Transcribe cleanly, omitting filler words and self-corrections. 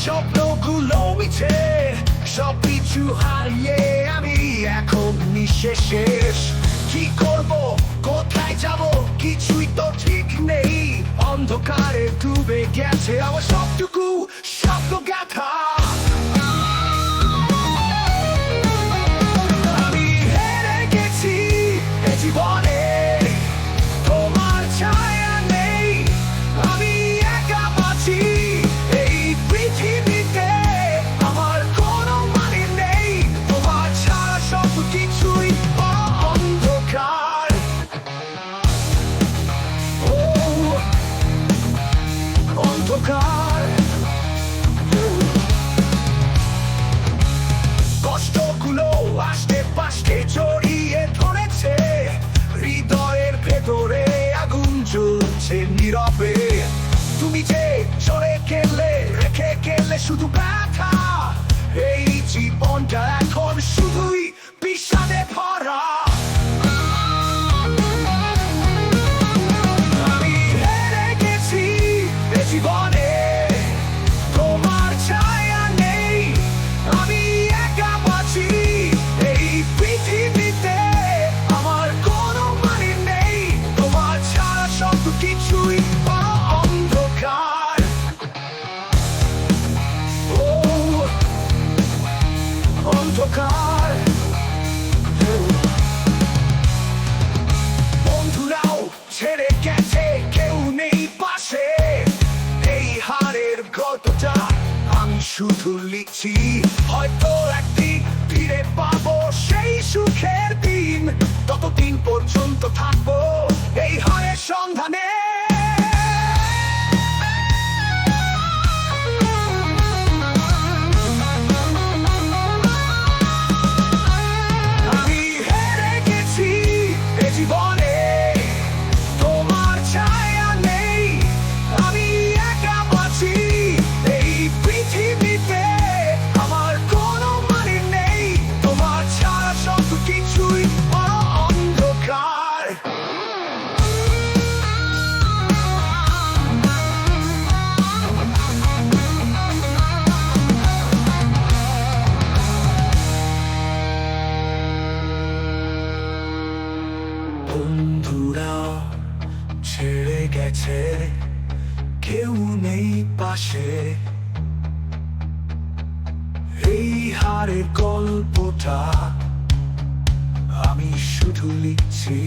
স্বপ্নগুলো মিছে, সবকিছু হারিয়ে আমি এখন নিঃশেষ। কি করব, কোথায় যাব, কিছুই তো ঠিক নেই। অন্ধকারে ডুবে গেছে আমার সবটুকু স্বপ্ন গাথা। আমি হেরে গেছি এ জীবনে, তোমার ছায়া নেই, আমি একা বাঁচি এই পৃথিবীতে। আমার কোনো মানে নেই, তোমার ছাড়া সব কিছুই অন্ধকার। ও অন্ধকার। কষ্টগুলো আশেপাশে জড়িয়ে ধরেছে, হৃদয়ের ভেতরে আগুন জ্বলছে নীরবে। তুমি যে চলে গেলে, রেখে গেলে শুধু ব্যথা। এই জীবনটা এখন শুধুই বিষাদে ভরা। আমি হেরে গেছি এ জীবনে, তোমার ছায়া নেই, আমি একা বাঁচি এই পৃথিবীতে। আমার কোনো মানে নেই, তোমার ছাড়া সব কিছুই অন্ধকার। ও অন্ধকার। বন্ধুরাও ছেড়ে গেছে, কেউ নেই পাশে। এই হারের গল্পটা আমি শুধু লিখছি, হয়তো একদিন ফিরে পাবো সেই সুখের দিন। ততদিন পর্যন্ত থাকবো এই হারের সন্ধানে। আমি হেরে গেছি এ জীবনে, তোমার ছায়া নেই, আমি একা বাঁচি এই পৃথিবীতে। আমার কোনো মানে নেই, তোমার ছাড়া সব কিছুই অন্ধকার। বন্ধুরা ছেড়ে গেছে, কেউ নেই পাশে। এই হারের গল্পটা আমি শুধু লিখছি।